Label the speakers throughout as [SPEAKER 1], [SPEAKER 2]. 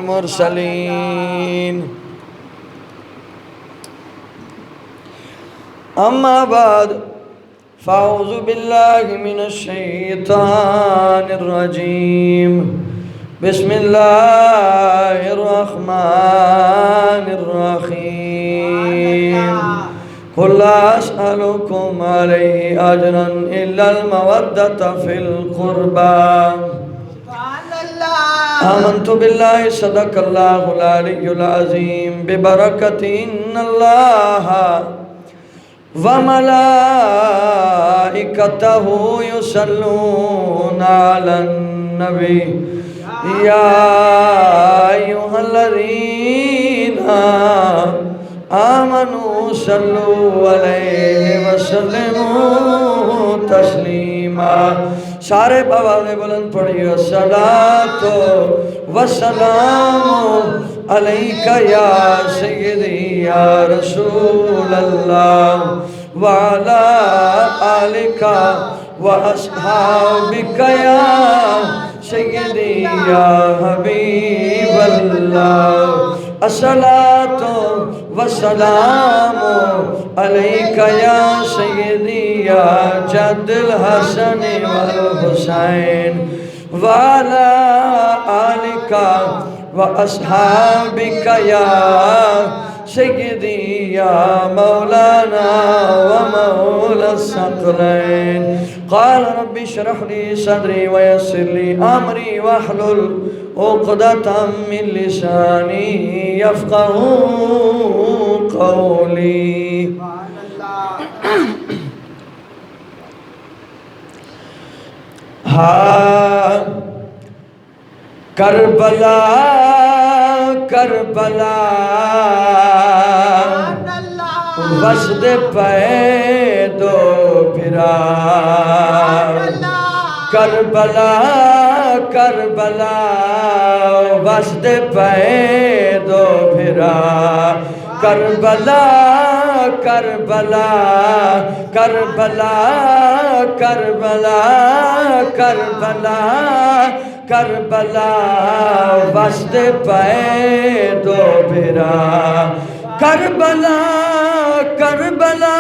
[SPEAKER 1] والمرسلين أما بعد فأعوذ بالله من الشيطان الرجيم بسم الله الرحمن الرحيم قل لا أسألكم عليه أجرا إلا المودة في القربى آمنت بالله صدق الله العلي العظيم ببركة إن الله وملائكته يصلون على النبي يا أيها الذين آمنوا صلوا عليه وسلموا تسلیما. سارے بابا نے بلند پڑھی الصلاۃ والسلام علیک یا سیدی یا رسول اللہ وعلی آلک واصحابک یا سیدی یا حبیب اللہ. الصلاۃ والسلام علیک یا سیدی یا جد الحسن والحسین وعلی آلک واصحابک یا سیدی یا مولانا ومولا الثقلین. قال رب اشرح لي صدري ويسر لي امري واحلل عقدة من لساني يفقهوا قولي. ہاں کربلا کربلا وسد پہ دو پھرا کربلا کربلا وسد پہ دو پھرا کربلا کربلا کربلا کربلا کربلا کربلا وسد پہ دو پھرا کربلا کربلا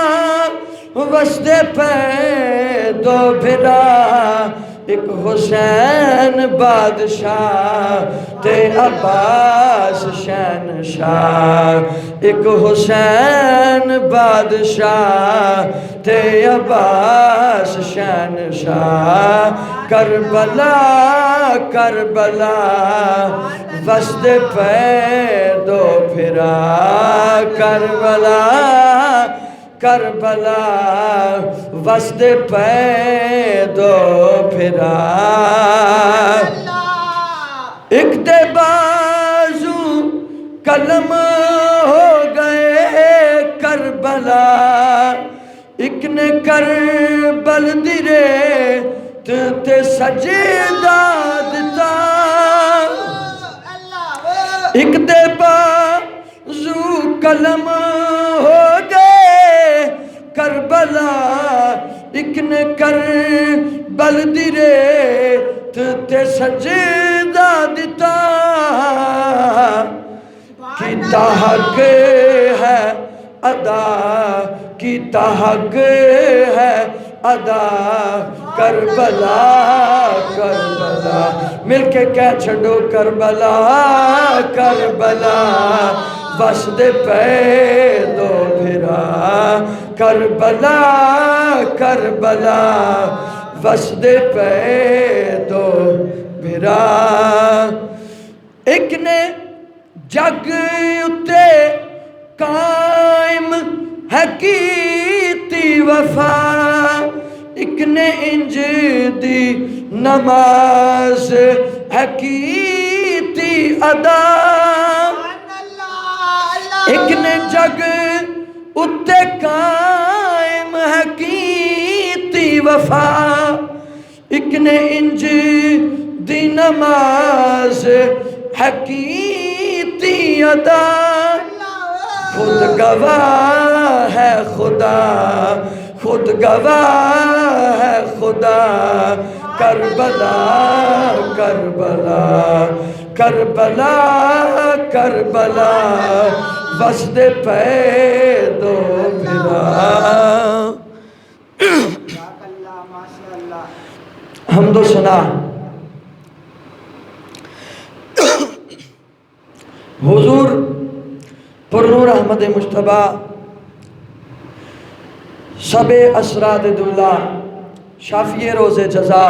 [SPEAKER 1] وسد پہ دو پھرا. ایک حسین بادشاہ تے عباس شہنشاہ. ایک حسین بادشاہ تے عباس شہنشاہ. کربلا کربلا وسد پہ دو پھرا کربلا کربلا وسد پہ دو پھرا. ایک دے بازو قلم ہو گئے کربلا. ایک نے کربل دیرے تے سجدہ دتا. ایک دے بازو قلم ہو گئے کربلا. ایک نے کربل دیرے تے سجدہ دتا. کیتا حق ہے ادا کیتا حق ہے ادا کربلا کربلا. مل کے کہہ چھڑو کربلا کربلا وسد پہ دو پھرا کربلا کربلا وسد پہ دو پھرا. ایک نے جگ اتے قائم ہے کیتی وفا. ایک نے انج دی نماز ہے کیتی ادا. ایک نے جگ اتے قائم ہے کیتی وفا. ایک نے انج دی نماز ہے کیتی ادا. خود گواہ ہے خدا خود گواہ ہے خدا کربلا کربلا کربلا کربلا وسد پہ دو بھرا حمد و ثنا حضور پرنور احمد مجتبیٰ شب اسراد دولہ شافی روز جزا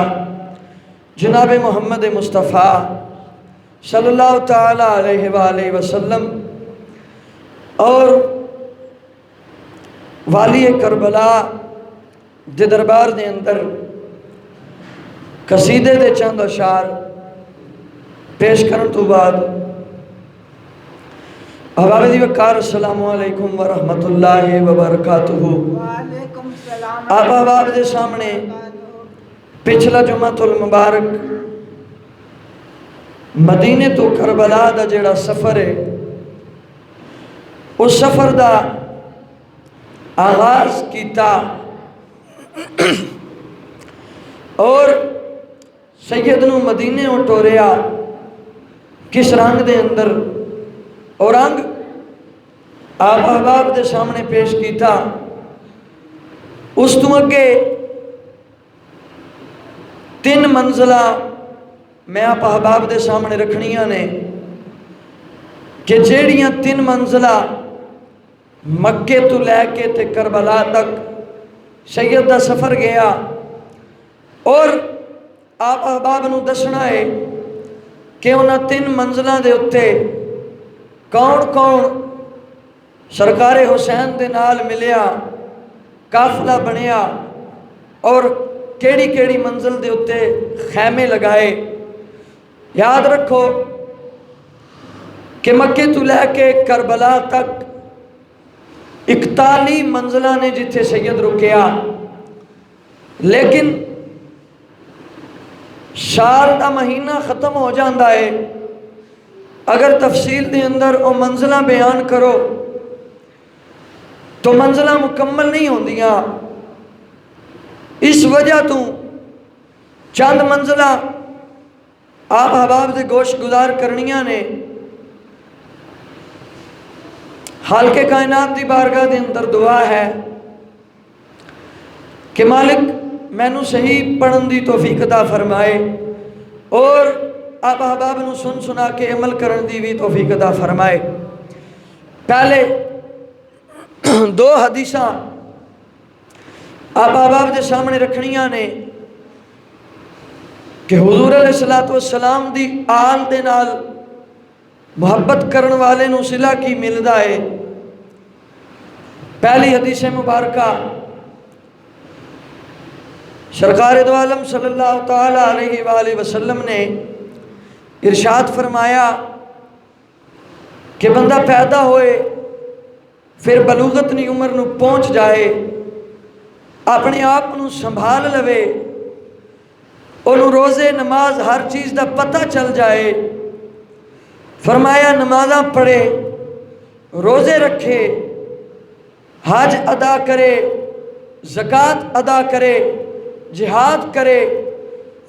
[SPEAKER 1] جناب محمد مصطفیٰ صلی اللہ تعالیٰ علیہ وآلہ وسلم اور والی کربلا دے دربار دے اندر قصیدے دے چند اشعار پیش کرن تو بعد احباب دی وقار السلام علیکم ورحمت اللہ وبرکاتہ. آپ احباب دے سامنے پچھلا جمعۃ المبارک مدینے تو کربلا دا جڑا سفر ہے اس سفر دا آغاز کیتا اور سیدنو مدینے اٹھوریا کس رنگ دے اندر اور رنگ آپ احباب دے سامنے پیش کیتا. اس تو اگے تین منزلہ میں آپ احباب دے سامنے رکھنیاں نے کہ جیڑیاں تین منزلہ مکے تو لے کے تے کربلا تک سید دا سفر گیا اور آپ احباب نو دسنا ہے کہ انہاں تین منزلہ دے اتے کون کون سرکار حسین دے نال ملیا قافلہ بنیا اور کیڑی کیڑی منزل دے اتے خیمے لگائے. یاد رکھو کہ مکے تو لے کے کربلا تک 41 منزلہ نے جتھے سید رکیا لیکن سال دا مہینہ ختم ہو جاندہ ہے اگر تفصیل دے اندر او منزلہ بیان کرو تو منزلہ مکمل نہیں ہوندیاں. اس وجہ تو چند منزلہ آپ احباب دے گوش گزار کرنیاں نے. خالق کائنات دی بارگاہ دے اندر دعا ہے کہ مالک مینوں صحیح پڑھن دی توفیق عطا فرمائے اور آپ احباب نو سن سنا کے عمل کرن دی بھی توفیق عطا فرمائے. پہلے دو حدیثاں آپ احباب دے سامنے رکھنیاں نے کہ حضور علیہ السلام دی آل دے نال محبت کرن والے نو صلہ کی ملدا ہے. پہلی حدیث مبارکہ سرکار دو عالم صلی اللہ تعالیٰ علیہ وآلہ وسلم نے ارشاد فرمایا کہ بندہ پیدا ہوئے پھر بلوغت نی عمر نو پہنچ جائے اپنے آپ نو سنبھال لوے انہوں روزے نماز ہر چیز دا پتہ چل جائے. فرمایا نمازاں پڑھے روزے رکھے حج ادا کرے زکوٰۃ ادا کرے جہاد کرے.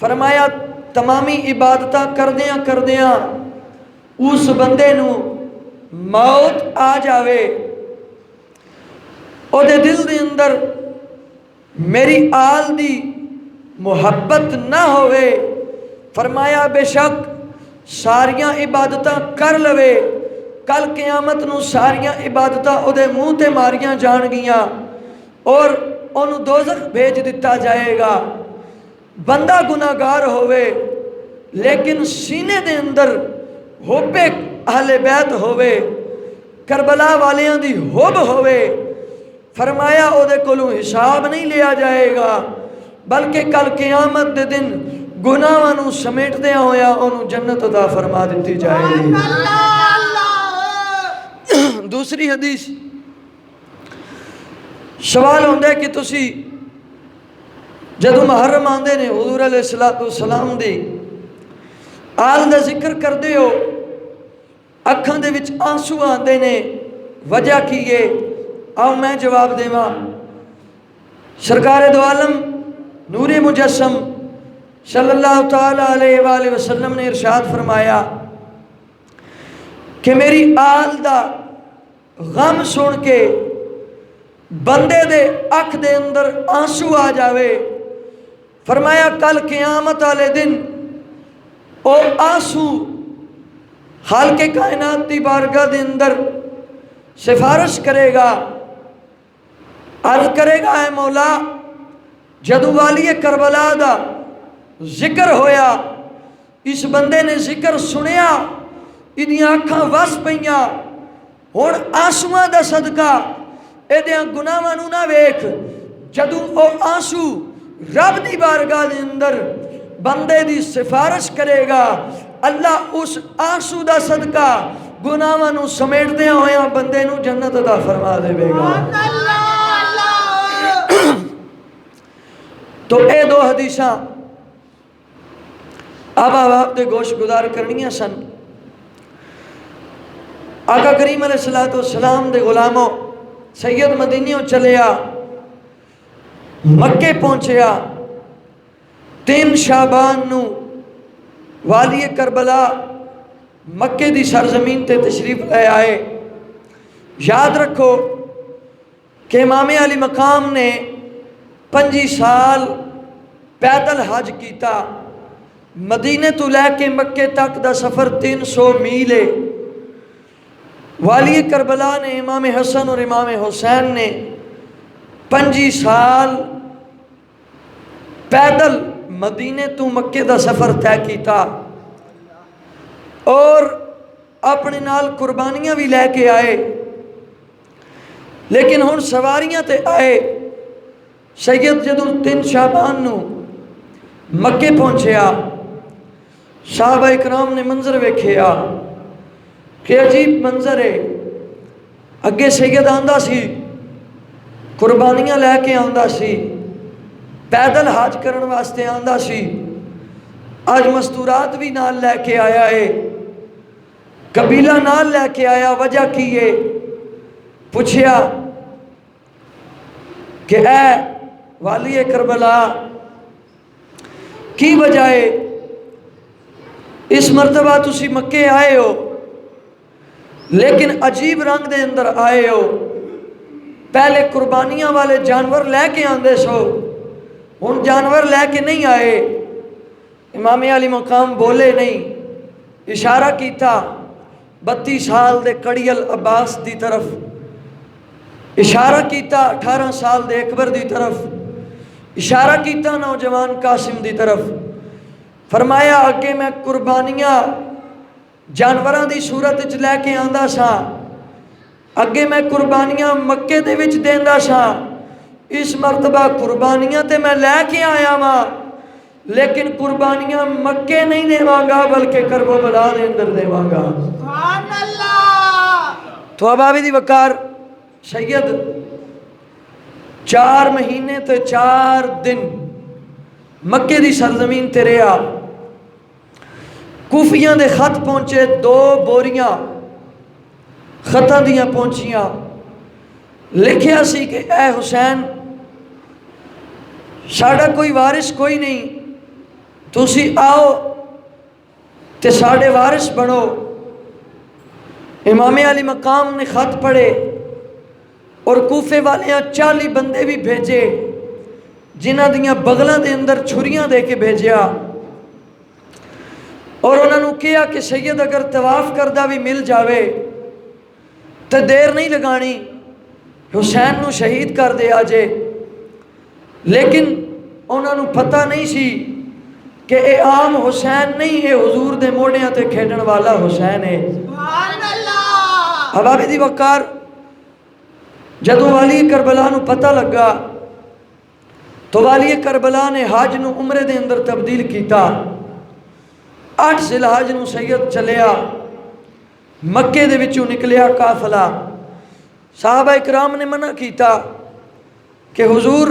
[SPEAKER 1] فرمایا تمامی عبادتاں کردیاں اس بندے نو موت آ جاوے او دے دل دے اندر میری آل دی محبت نہ ہوئے. فرمایا بے شک ساریاں عبادتاں کر لوے کل قیامت نو ساریاں عبادتاں او دے منہ تے ماریاں جان گیاں اور انہوں دوزخ بھیج دیتا جائے گا. بندہ گناہگار ہوئے لیکن سینے دے اندر حب اہل بیت ہوئے کربلا والیاں دی حب ہوئے. فرمایا او دے کولوں حساب نہیں لیا جائے گا بلکہ کل قیامت دے دن گناہاں نو سمیٹ دیا ہویا انہوں جنت عطا فرما دیتی جائے گی. دوسری حدیث سوال ہوندہ ہے کہ تسی جدو محرم آندے نے حضور علیہ السلام دی آل دا ذکر کر دے ہو اکھاں دے وچ آنسو آندے نے وجہ کیے آؤ میں جواب دے ماں. سرکار دو عالم نور مجسم صلی اللہ تعالیٰ علیہ وآلہ وسلم نے ارشاد فرمایا کہ میری آل دا غم سن کے بندے دے اکھ دے اندر آنسو آ جاوے، فرمایا کل قیامت والے دن او آنسو خالق کائنات دی بارگاہ دے اندر سفارش کرے گا، عرض کرے گا اے مولا جدو والی کربلا دا ذکر ہویا، اس بندے نے ذکر سنیا، ادیاں اکھاں وس پئیاں، ہن آنسواں دا صدقہ ایدیاں گناہاں نوں نہ ویکھ، جدو او آنسو رب دی بارگاہ دے اندر بندے دی سفارش کرے گا، اللہ اس آنسو دا صدقہ گناہاں نوں سمیٹدیاں ہویاں بندے نوں جنت عطا فرما دے گا۔ تو اے دو حدیثاں آبا باپ دے گوش گزار کرنیاں سن۔ آقا کریم علیہ السلام دے غلاموں سید مدینیوں چلیا، مکے پہنچیا، 3 شعبان نو والی کربلا مکے دی سرزمین تے تشریف لے آئے۔ یاد رکھو کہ امام علی مقام نے 25 سال پیدل حج کیتا، مدینے تو لے کے مکے تک دا سفر 300 میل ہے۔ والی کربلا نے امام حسن اور امام حسین نے 25 سال پیدل مدینے تو مکے دا سفر طے کیتا، اور اپنے نال قربانیاں بھی لے کے آئے، لیکن ہن سواریاں تے آئے۔ سید جدوں 3 شعبان نو مکے پہنچیا، صحابہ اکرام نے منظر ویکھیا کہ عجیب منظر ہے۔ اگے سید آندا سی، قربانیاں لے کے آندا سی، پیدل حج کرن واسطے آندا سی، آج مستورات بھی نال لے کے آیا ہے، قبیلہ نال لے کے آیا۔ وجہ کی ہے؟ پوچھیا کہ اے والی کربلا کی وجہ ہے اس مرتبہ تسی مکے آئے ہو، لیکن عجیب رنگ دے اندر آئے ہو؟ پہلے قربانیاں والے جانور لے کے آندے سو، ہن جانور لے کے نہیں آئے۔ امام علی مقام بولے نہیں، اشارہ کیتا 32 سال دے کڑیل عباس دی طرف، اشارہ کیتا 18 سال دے اکبر دی طرف، اشارہ کیتا نوجوان قاسم دی طرف، فرمایا اگے میں قربانیاں جانوراں دی صورت وچ لے کے آندا سا، اگے میں قربانیاں مکے دے وچ دیندا سا، اس مرتبہ قربانیاں تے میں لے کے آیا ماں، لیکن قربانیاں مکے نہیں دیواں گا بلکہ کرب و بلا دے اندر دیواں گا۔ سبحان اللہ۔ تو ابابی دی وقار سید 4 مہینے تے 4 دن مکے دی سرزمین تے رہا۔ کوفیاں دے خط پہنچے، 2 بوریاں خطاں دیاں پہنچیاں، لکھیا سی کہ اے حسین ساڑا کوئی وارث کوئی نہیں، تسی آؤ تے ساڑے وارث بنو۔ امام علی مقام نے خط پڑھے اور کوفے والیاں 40 بندے بھی بھیجے، جنہ دیاں بغلاں دے اندر چھریاں دے کے بھیجیا، اور انہوں نے کہا کہ سید اگر طواف کردہ بھی مل جاوے تو دیر نہیں لگانی، حسین نو شہید کر دے آجے۔ لیکن انہوں نے پتہ نہیں سی کہ اے عام حسین نہیں، اے حضور دے موڑیاں تے کھیڑن والا حسین ہے۔ سبحان اللہ۔ حبابی دی وقار جدو والی کربلا نو پتہ لگا تو والی کربلا نے حج نو عمرے دے اندر تبدیل کیتا۔ 8 ذی الحج نو سید چلیا، مکے دے وچوں نکلیا قافلہ۔ صحابہ اکرام نے منع کیتا کہ حضور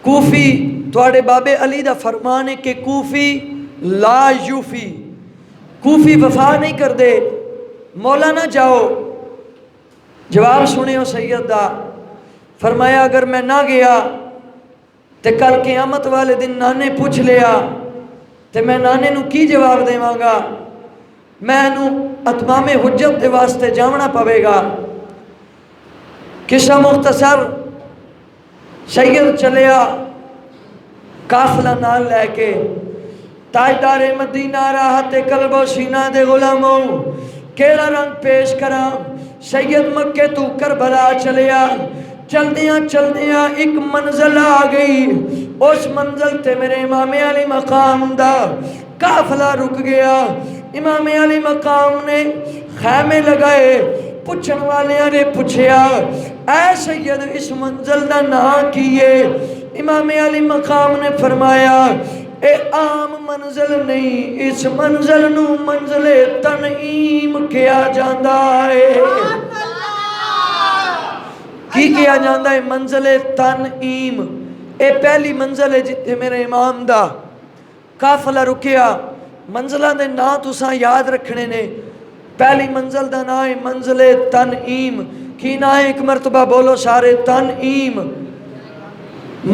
[SPEAKER 1] کوفی تواڈے بابے علی دا فرمان ہے کہ کوفی لا یوفی، کوفی وفا نہیں کر دے، مولا نہ جاؤ۔ جواب سنے ہو سید دا، فرمایا اگر میں نہ گیا تے کل قیامت والے دن نانے پوچھ لیا تے میں نانے نو کی جواب دیواں گا؟ میں نو اتمام حجت دے واسطے جاونا پوے گا۔ قصہ مختصر، سید چلیا قافلہ نال لے کے، تاجدار مدینہ راحت قلب و سینہ دے غلاموں کیڑا رنگ پیش کراں؟ سید مکے تو کربلا چلیا، چلدیاں چلدیاں ایک منزل آ گئی، اس منزل تے میرے امام علی مقام دا قافلہ رک گیا۔ امام علی مقام نے خیمے لگائے، پوچھن والیاں نے پوچھیا اے سید اس منزل دا نام کیے؟ امام علی مقام نے فرمایا اے عام منزل نہیں، اس منزل نو منزل تنعیم کیا جاندا ہے۔ کی کیا جاندا ہے؟ منزل تنعیم۔ اے پہلی منزل ہے جتھے میرے امام دا قافلہ رکیا۔ منزلہ دے نا تساں یاد رکھنے نے، پہلی منزل دا نا ہے منزل تنعیم۔ کی نا ہے؟ ایک مرتبہ بولو سارے، تنعیم۔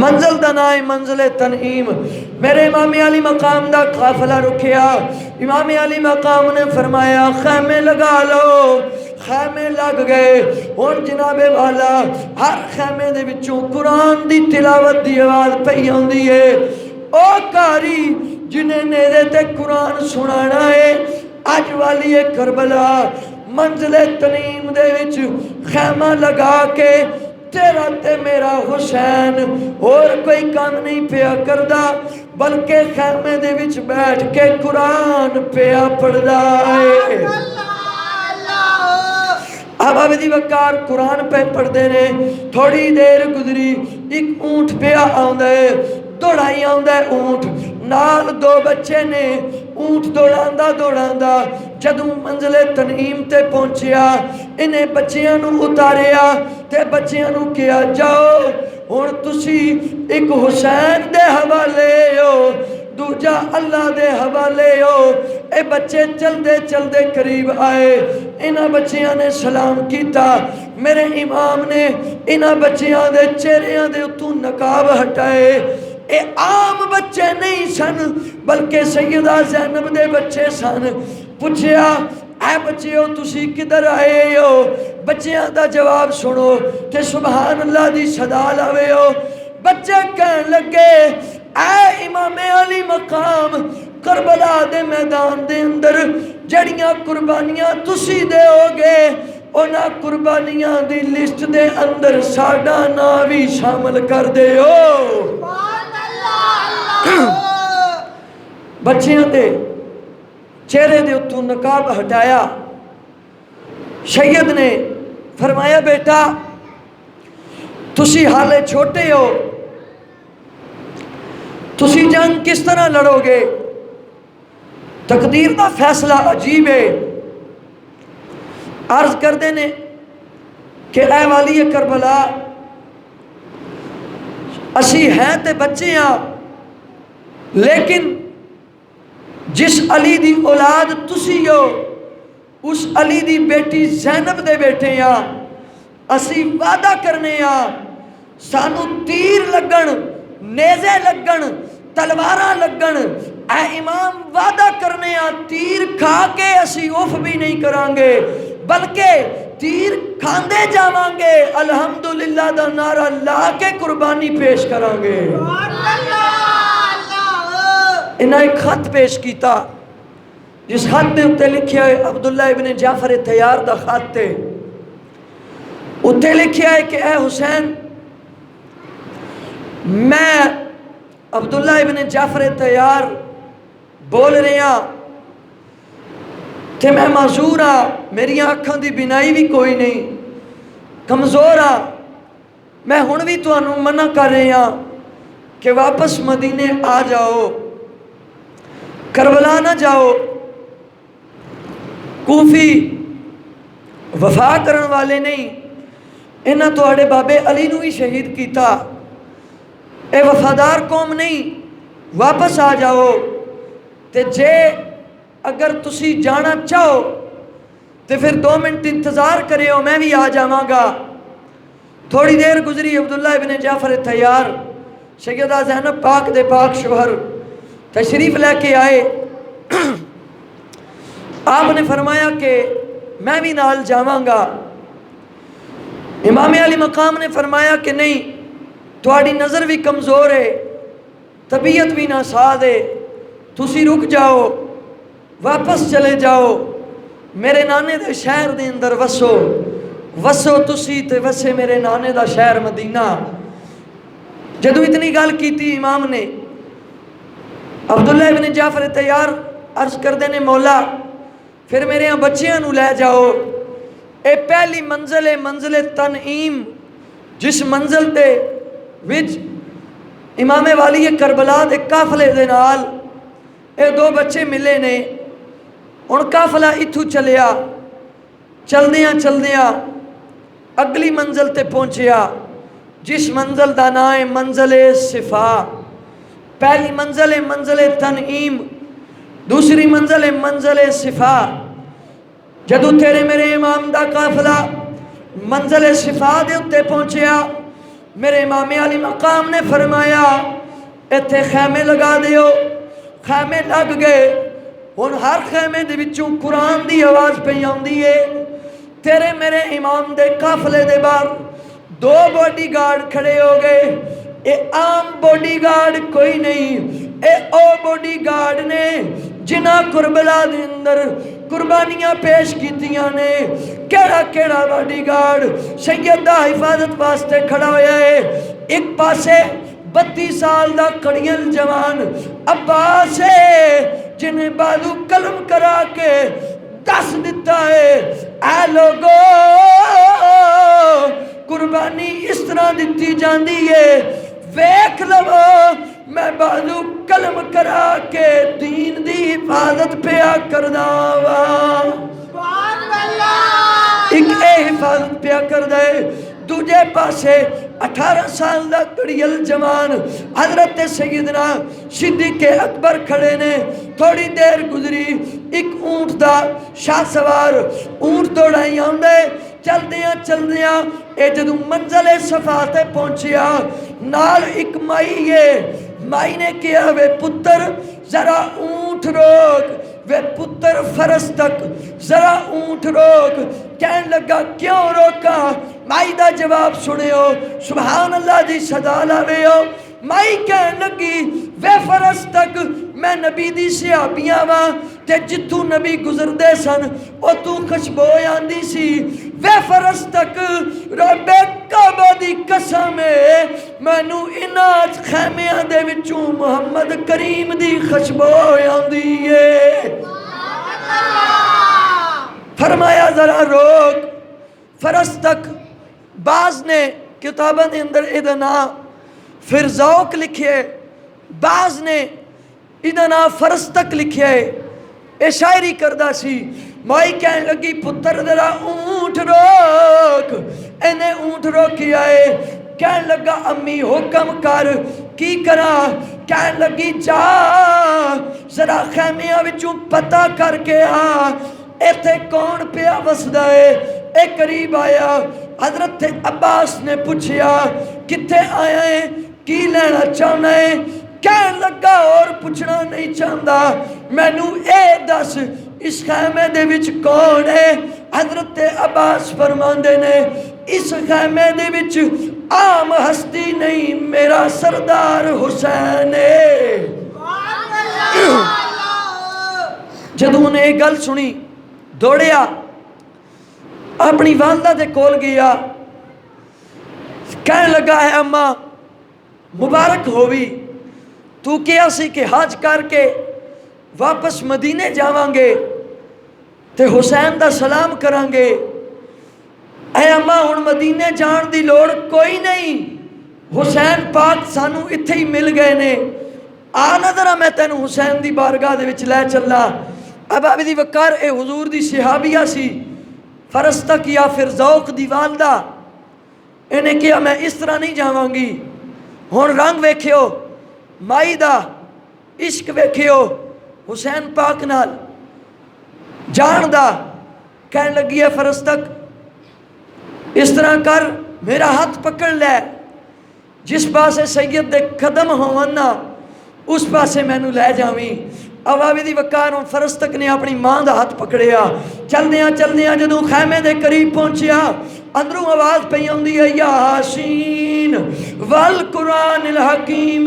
[SPEAKER 1] منزل دا نا ہے منزل تنعیم۔ میرے امام علی مقام دا قافلہ رکیا، امام علی مقام نے فرمایا خیمے لگا لو۔ خیمے لگ گئے، ہن جناب والا ہر خیمے دے وچوں قرآن دی تلاوت دی آواز پئی ہوندی ہے۔ او کاری جنہیں نیرے تے قرآن سنانا ہے، اج والی کربلا منزل تنعیم دے وچ خیمہ لگا کے تیرا تے میرا حسین اور کوئی کام نہیں پیا کردا، بلکہ خیمے دے وچ بیٹھ کے قرآن پیا پڑھدا ہے۔ اب عبدی وقار قرآن پہ پڑھ دے نے، تھوڑی دیر گزری، ایک اونٹ پیا آندا ہے، دوڑائی آندا ہے اونٹ، نال دو بچے نے، اونٹ دوڑاندا دوڑاندا جدوں منزل تنعیم تے پہنچیا، انہیں بچیاں نو اتاریا تے بچیاں نو کیا جاؤ ہن تسی ایک حسین دے حوالے ہو، دوجا اللہ دے حوالے ہو۔ اے بچے چلدے چلدے قریب آئے، انہاں بچیاں نے سلام کیتا، میرے امام نے انہاں بچیاں دے چہریاں دے اتوں نقاب ہٹائے۔ اے عام بچے نہیں سن بلکہ سیدہ زینب دے بچے سن۔ پوچھیا اے بچیو تسی کدھر آئے ہو؟ بچیاں دا جواب سنو تے سبحان اللہ دی صدا لاوے ہو۔ بچے کہن لگے اے امام علی مقام، کربلا دے میدان دے اندر جڑیاں قربانیاں تسی دے ہوگے، اونا قربانیاں دی لسٹ دے اندر ساڈا نام بھی شامل کر دے ہو۔ بچیاں دے چہرے دے اتوں نقاب ہٹایا، سید نے فرمایا بیٹا تسی حالے چھوٹے ہو، تسی جنگ کس طرح لڑو گے؟ تقدیر دا فیصلہ عجیب ہے۔ عرض کر دینے کہ اے والی کربلا، اسی ہیں تے بچے ہیں، لیکن جس علی دی اولاد تسی ہو اس علی دی بیٹی زینب دے بیٹے ہیں، اسی وعدہ کرنے ہیں سانو تیر لگن، نیزے لگن، تلواراں لگن، اے امام وعدہ کرنے ہیں تیر کھا کے اسی اف بھی نہیں کران گے، بلکہ تیر کھاندے جاوان گے، الحمدللہ دا نعرہ لا کے قربانی پیش کران گے۔ انہاں ایک خط پیش کیتا، جس خط دے اتے لکھیا ہے عبداللہ ابن جعفر تیار دا خط ہے، اتے لکھیا ہے کہ اے حسین، میں عبداللہ ابن جعفر تیار بول رہے ہیں تے میں معذور ہاں، میری آنکھاں دی بینائی بھی کوئی نہیں، کمزور ہاں، میں ہن بھی تانوں منع کر رہے ہیں کہ واپس مدینے آ جاؤ، کربلا نہ جاؤ۔ کوفی وفا کرن والے نہیں، انہاں تواڈے بابے علی نو ہی شہید کیتا، اے وفادار قوم نہیں، واپس آ جاؤ۔ تے جے اگر تسی جانا چاہو تے پھر 2 منٹ انتظار کرے ہو، میں بھی آ جاواں گا۔ تھوڑی دیر گزری، عبداللہ ابن جعفر تیار سیدہ زینب پاک دے پاک شوہر تشریف لے کے آئے. آپ نے فرمایا کہ میں بھی نال جاواں گا. امام علی مقام نے فرمایا کہ نہیں، تھوڑی نظر بھی کمزور ہے، طبیعت بھی ناساز ہے، تسی رک جاؤ، واپس چلے جاؤ، میرے نانے دے شہر دے اندر وسو تسی تے وسے میرے نانے دا شہر مدینہ. جدو اتنی گل کیتی امام نے، عبداللہ ابن جعفر تیار عرض کر دینے مولا پھر میرے یہاں بچیاں نو لے جاؤ. اے پہلی منزل ہے، منزل تنعیم، جس منزل تے وچ امام والی کربلا دے قافلے دے نال اے دو بچے ملے نے. ہن قافلہ اتھو چلیا، چلدیاں اگلی منزل تے پہنچیا، جس منزل دا نام ہے منزل صفا. پہلی منزل ہے منزل تنعیم، دوسری منزل ہے منزل صفا. جدو تیرے میرے امام دا قافلہ منزل صفا دے اتے پہنچیا، میرے امام علی مقام نے فرمایا ایتھے خیمے لگا دیو. خیمے لگ گئے. ہن ہر خیمے دے وچوں قرآن دی آواز پہ آندی ہے. تیرے میرے امام دے قافلے دے باہر دو باڈی گارڈ کھڑے ہو گئے. اے عام باڈی گارڈ کوئی نہیں، اے او باڈی گارڈ نے جنہ کربلا دے اندر قربانیاں پیش کیتیاں نے. کیڑا باڈی گارڈ سیدہ حفاظت واسطے کھڑا ہویا ہے. ایک پاسے 32 سال دا کڑیل جوان عباس ہے جنہیں بازو قلم کرا کے دس دیتا ہے اے لوگو قربانی اس طرح دیتی جاندی ہے، ویکھ لو میں بازو قلم کرا کے دین دی حفاظت پیا کردا وا. ایک اے حفاظت پیا کر دے، دوجے پاسے 18 سال دا کڑیل جوان حضرت سیدنا صدیق اکبر کھڑے نے. تھوڑی دیر گزری، ایک اونٹ دا شاہ سوار اونٹ دوڑائی آندے. چلدیاں اے جدو منزل صفا تے پہنچیا، نال ایک مائی ہے. مائی نے کیا وے پتر ذرا اونٹ روک، وے پتر فرس تک ذرا اونٹ روک. کہن لگا کیوں روکا؟ مائی دا جواب سنیو، سبحان اللہ دی صدا لاویو. مائی کہن لگی وے فرس تک میں نبی دی صحابیاں واں تے جتوں نبی گزر دے سن او تو خوشبو آندی سی. وے فرس تک رب کعبہ دی قسم ہے مینوں انہاں خیمیاں دے وچوں محمد کریم دی خوشبو آندی ہے. فرمایا ذرا روک. فرس تک بعض نے کتابوں دے اندر ادھا نام فرزوق لکھے، بعض نے ادھا نام فرس تک لکھے. اے شاعری کردہ سی. مائی کہنے لگی پتر ذرا اونٹ روک. انہیں اونٹ روکی آئے. کہنے لگا امی حکم کر کی کرا؟ کہنے لگی جا ذرا خیمیاں وچوں پتہ کر کے آ ایتھے کون پیا وسدا ہے. اے قریب آیا. حضرت عباس نے پوچھیا کتے آیا ہے، کی لینا چاہنا ہے؟ کہنے لگا اور پوچھنا نہیں چاہتا، مینوں اے دس اس خیمے دے وچ کون ہے؟ حضرت عباس فرماندے نے اس خیمے دے وچ عام ہستی نہیں، میرا سردار حسین ہے. جدوں نے ایک گل سنی دوڑیا اپنی والدہ دے کول گیا. کہنے لگا ہے اماں مبارک ہووی، تو کیا سی کہ حج کر کے واپس مدینے جاواں گے تے حسین دا سلام کران گے. اے اماں ہن مدینے جان دی لوڑ کوئی نہیں، حسین پاک سانو اتھے ہی مل گئے نے. آ نظرہ میں تینوں حسین دی بارگاہ دے وچ لے چلا. اب ابی دی وقار اے حضور دی صحابیہ سی، فرس تک یا پھر ذوق دی والدہ. انہیں کیا میں اس طرح نہیں جاواں گی. ہن رنگ ویکھیو مائی دا، عشق ویکھیو حسین پاک نال جان دا. کہنے لگی ہے فرس تک اس طرح کر میرا ہاتھ پکڑ لے. جس پاسے سید دے قدم ہون نا اس پاسے مینوں لے جاویں۔ عابد وقار فرستک نے اپنی ماں دا ہاتھ پکڑیا، چلدیاں جدوں خیمے دے قریب پہنچیا اندروں آواز پئی آندی ہے یاسین والقرآن الحکیم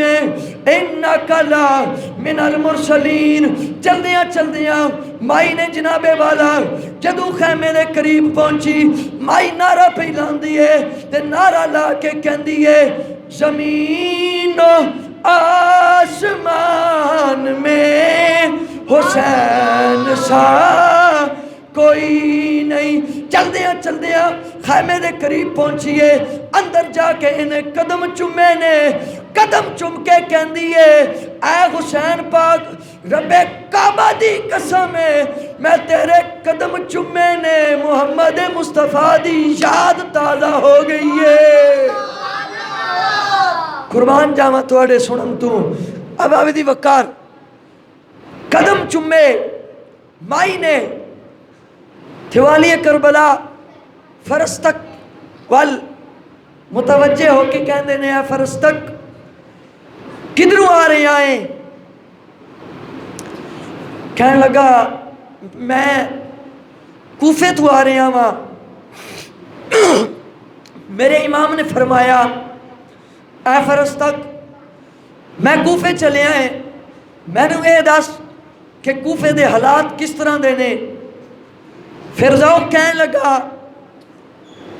[SPEAKER 1] انک لمن المرسلین۔ چلدیاں مائی نے جناب والا جدوں خیمے دے قریب پہنچی مائی نعرہ پئی لاندی ہے تے نعرہ لا کے کہندی ہے زمین و آسمان میں حسین سا کوئی نہیں۔ چلدیاں خیمے دے قریب پہنچیے، اندر جا کے انہیں قدم چومے نے، قدم چوم کے کہندی ہے اے حسین پاک رب کعبہ دی قسم ہے میں تیرے قدم چومے نے محمد مصطفیٰ دی یاد تازہ ہو گئی ہے۔ قربان جاواں تواڈے سنن تو اب عابد وقار قدم چومے مائی نے تھوالی کربلا فرستک وال متوجہ ہو کے کہندے نے اے فرستک کدھروں آ رہے آئیں؟ کہنے لگا میں کوفے تو آ رہے ہاں۔ میرے امام نے فرمایا اے فرستک میں کوفے چلے آئے، میں نے یہ دس کہ کوفے دے حالات کس طرح دے نے؟ پھر ذوق کہنے لگا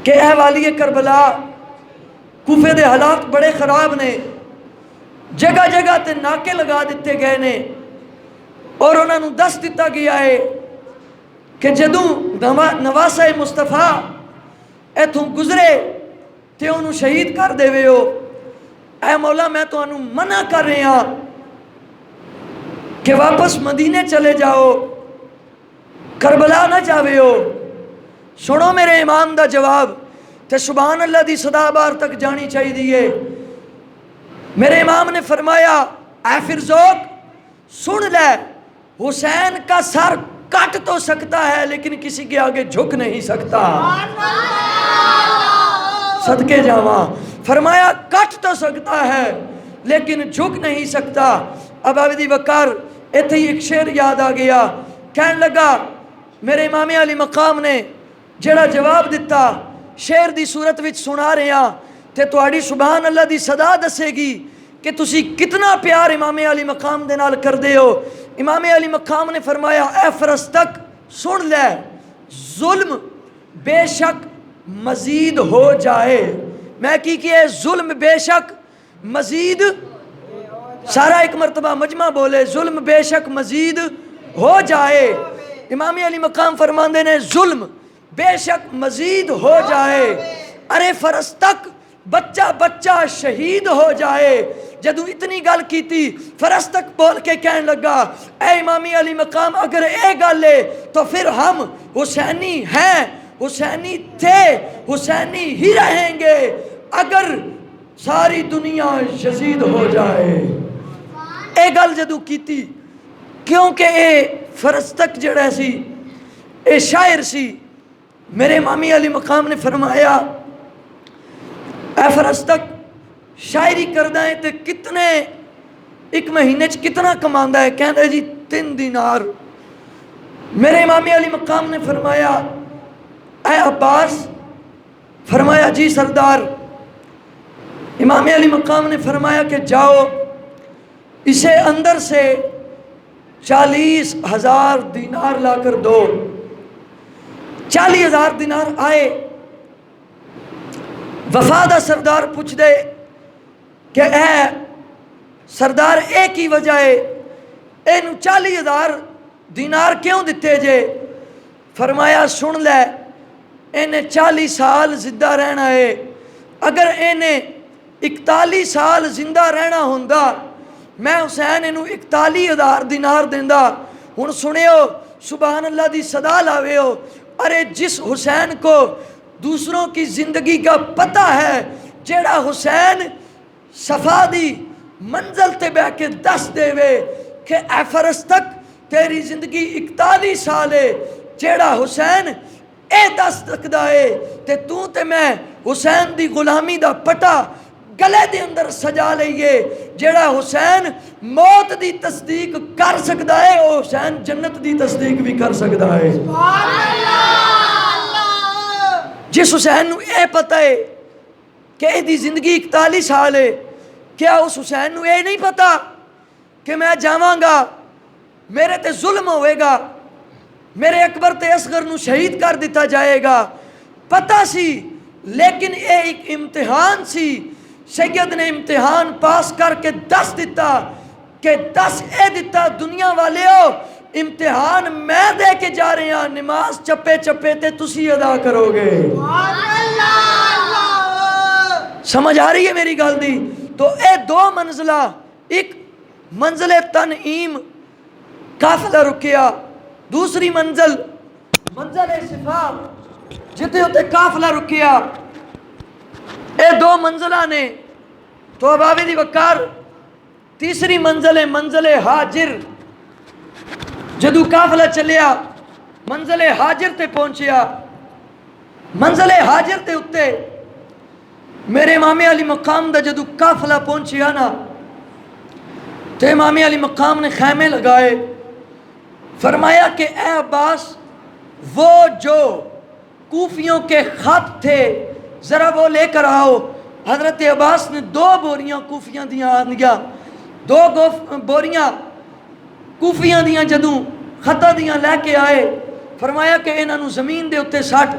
[SPEAKER 1] کہ اے والی کربلا کوفے دے حالات بڑے خراب نے، جگہ جگہ تے ناکے لگا دیتے گئے نے اور انہوں نے دس دیتا گیا ہے کہ جدوں نواسہ مصطفیٰ ایتھوں گزرے تے انہوں شہید کر دے وے ہو۔ اے مولا میں تو انہوں منع کر رہے ہیں کہ واپس مدینے چلے جاؤ، کربلا نہ جاوے ہو۔ سنو میرے امام دا جواب تے سبحان اللہ دی صدا بار تک جانی چاہیے دیئے۔ میرے امام نے فرمایا اے فرزوق سن لے، حسین کا سر کٹ تو سکتا ہے لیکن کسی کے آگے جھک نہیں سکتا۔ صدقے جاواں فرمایا کٹ تو سکتا ہے لیکن جھک نہیں سکتا۔ اب عابد وقار ایتھے ہی ایک شعر یاد آ گیا، کہنے لگا میرے امام علی مقام نے جڑا جواب دیتا شعر دی صورت وچ سنا رہے ہیں تے تواڈی سبحان اللہ دی صدا دسے گی کہ تسی کتنا پیار امام علی مقام دے نال کر دے ہو۔ امام علی مقام نے فرمایا اے فرستک سن لے، ظلم بے شک مزید ہو جائے۔ میں کی کہ ظلم بے شک مزید، سارا ایک مرتبہ مجمع بولے ظلم بے شک مزید ہو جائے۔ امام علی مقام فرماندے نے ظلم بے شک مزید ہو جائے، ارے فرستک بچہ بچہ شہید ہو جائے۔ جدو اتنی گل کی تھی فرستک بول کے کہنے لگا اے امام علی مقام اگر اے گل ہے تو پھر ہم حسینی ہیں، حسینی تھے، حسینی ہی رہیں گے اگر ساری دنیا یزید ہو جائے۔ اے گل جدو کی تھی کیونکہ اے فرستک جڑا سی اے شاعر سی، میرے امام علی مقام نے فرمایا اے فرستک شاعری کردہ ہے تے کتنے ایک مہینے کتنا کماندہ ہے؟ کہندہ ہے جی 3 دینار۔ میرے امام علی مقام نے فرمایا اے عباس، فرمایا جی سردار۔ امام علی مقام نے فرمایا کہ جاؤ اسے اندر سے 40,000 دینار لا کر دو۔ 40,000 دینار آئے، وفادہ سردار پوچھ دے کہ اے سردار ایک ہی وجہ ہے اینو 40,000 دینار کیوں دیتے جے؟ فرمایا سن لے انہیں 40 سال زندہ رہنا ہے، اگر انہیں 41 سال زندہ رہنا ہوندہ میں حسین انہوں 41,000 دینار دیندہ۔ ہن سنیو سبحان اللہ دی صدا لاوے ہو، ارے جس حسین کو دوسروں کی زندگی کا پتہ ہے، جیڑا حسین صفا دی منزل تے بے کے دس دے وے کہ اے فرستک تیری زندگی 41 سال ہے، جیڑا حسین اے دس تک دائے تے تو تے میں حسین دی غلامی دا پٹا گلے دے اندر سجا لئیے. جیڑا حسین موت دی تصدیق کر سکتا ہے وہ حسین جنت دی تصدیق بھی کر سکتا ہے. جس حسین نو اے پتہ ہے کہ اے دی زندگی 41 سال ہے، کیا اس حسین نو اے نہیں پتا کہ میں جاواں گا میرے تے ظلم ہوئے گا، میرے اکبر تے اصغر نو شہید کر دیتا جائے گا؟ پتہ سی، لیکن اے ایک امتحان سی. سید نے امتحان پاس کر کے 10 دیتا کہ 10 اے دیتا دنیا والے ہو امتحان میں دے کے جا رہے ہیں، نماز چپے چپے تے تسی ادا کرو گے. سمجھ آ رہی ہے میری گل دی؟ تو اے 2 منزلہ، ایک منزل تنعیم قافلہ رکیا، دوسری منزل صفا جتے ہوتے قافلہ رکیا. اے 2 منزلہ نے تو ابابی دی وقار. تیسری منزل حاجر. جدو قافلہ چلیا منزل حاجر تے پہنچیا. منزل حاجر تے اتے میرے امام علی مقام دا جدو قافلہ پہنچیا نا تے امام علی مقام نے خیمے لگائے. فرمایا کہ اے عباس وہ جو کوفیوں کے خط تھے ذرا وہ لے کر آؤ. حضرت عباس نے 2 بوریاں کوفیاں دیاں آنگیا، 2 بوریاں کوفیاں دیاں جدوں خطہ دیاں لے کے آئے. فرمایا کہ انہاں نو زمین دے اتے سٹ،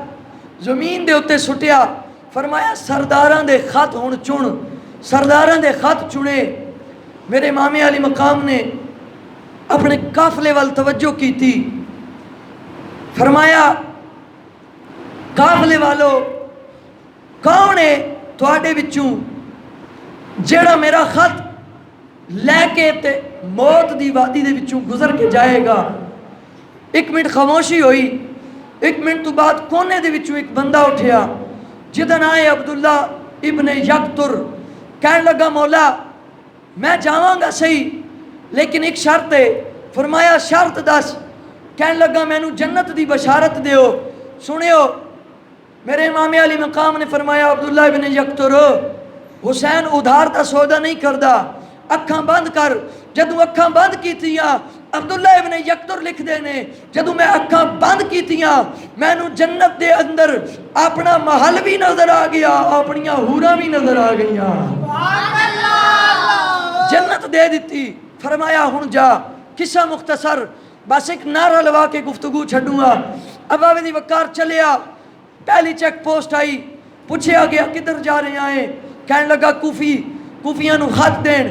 [SPEAKER 1] زمین دے اتے سٹیا. فرمایا سرداراں دے خط ہن چن. سرداراں دے خط چنے. میرے امام علی مقام نے اپنے قافلے وال توجہ کی تھی. فرمایا قافلے والو کون ہے تواڈے وچوں جیڑا میرا خط لے کے تے موت دی وادی دے وچوں گزر کے جائے گا؟ 1 منٹ خاموشی ہوئی. 1 منٹ تو بعد کونے دے وچوں ایک بندہ اٹھیا جدا نام ہے عبداللہ ابن یکتر. کہنے لگا مولا میں جاواں گا صحیح لیکن ایک شرط ہے. فرمایا شرط دس. کہنے لگا مینوں جنت دی بشارت دیو. سنیو میرے امام علی مقام نے فرمایا عبداللہ ابن یکتر حسین ادھار دا سودا نہیں کردا، اکھاں بند کر. جدو اکھاں بند کیتیاں عبداللہ ابن یکتر لکھ دینے جدو میں اکھاں بند کیتیاں میں نو جنت دے اندر اپنا محل بھی نظر آ گیا، اپنیاں حوراں بھی نظر آ گئیاں. جنت دے دیتی. فرمایا ہن جا. قصہ مختصر بس ایک نعرہ لوا کے گفتگو چھڈوں گا. ابا دی وقار چلیا. پہلی چیک پوسٹ آئی. پوچھیا گیا کدھر جا رہے ہیں؟ کہنے لگا کوفیاں نو خط دین.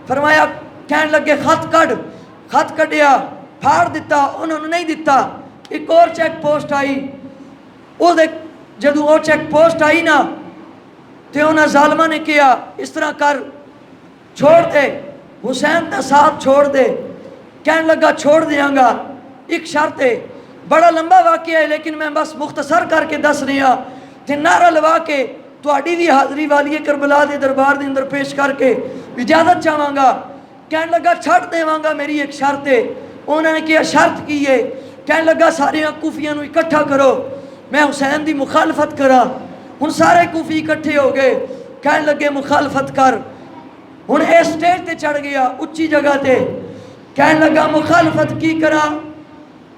[SPEAKER 1] فرمایا کہنے لگے خط کڈ. خط کڈیا پھاڑ دیتا، انہوں نے نہیں دیتا. ایک اور چیک پوسٹ آئی. او دے جدو وہ چیک پوسٹ آئی نا تے انہاں ظالمہ نے کیا اس طرح کر چھوڑ دے حسین دا ساتھ چھوڑ دے. کہنے لگا چھوڑ دیاں گا، ایک شرط ہے. بڑا لمبا واقعہ ہے لیکن میں بس مختصر کر کے دس رہا. تے نعرہ لوا کے تہاڈی بھی حاضری والی کربلا دے دربار دے اندر پیش کر کے اجازت چاہواں گا. کہنے لگا چھڑ دیواں گا، میری ایک شرط ہے. انہوں نے کیا شرط کی ہے؟ کہنے لگا سارے کوفیاں نو اکٹھا کرو میں حسین دی مخالفت کرا. ہن سارے کوفی اکٹھے ہو گئے. کہنے لگے مخالفت کر. ہن اے سٹیج تے چڑھ گیا اچھی جگہ تے. کہنے لگا مخالفت کی کرا؟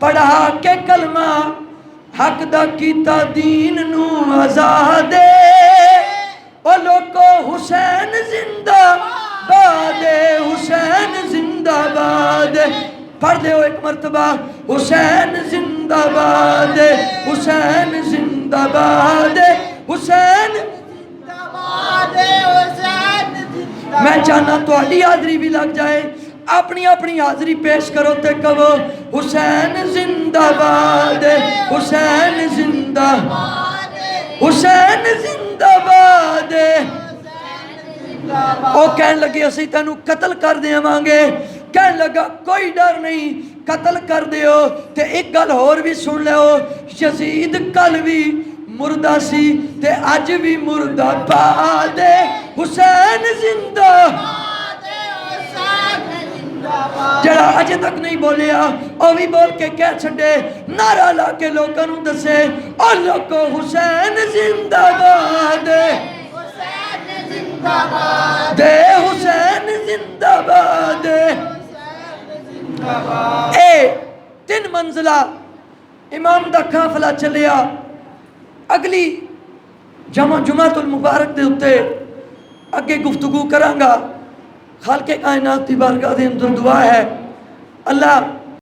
[SPEAKER 1] پڑھا کے کلمہ حق دا کیتا دین نو آزاد. او لوکو حسین زندہ باد، حسین زندہ باد. پڑھ دے ہو ایک مرتبہ حسین زندہ باد، حسین زندہ باد، حسین زندہ باد، حسین زندہ باد. میں چاہنا تو اڈی حاضری بھی لگ جائے. اپنی اپنی حاضری پیش کرو تے کہو حسین زندہ باد، حسین زندہ باد، حسین زندہ باد. او کہنے لگے اسی تینوں قتل کر دیواں گے. کہنے لگا کوئی ڈر نہیں، قتل کر دیو. تے ایک گل اور بھی سن لو، یزید کل بھی مردہ سی تے اج بھی مردہ باد. حسین زندہ جڑا اجے تک نہیں بولیا او بھی بول کے کہہ چھڑے، نعرہ لا کے لوکاں نوں دسے او لوکو حسین زندہ باد، حسین زندہ دے حسین زندہ باد. اے 3 منزلہ امام دا قافلہ چلیا. اگلی جمعۃ المبارک دے اتے اگے گفتگو کرانگا. خالق کائنات دی بارگاہ دے اندر دعا ہے اللہ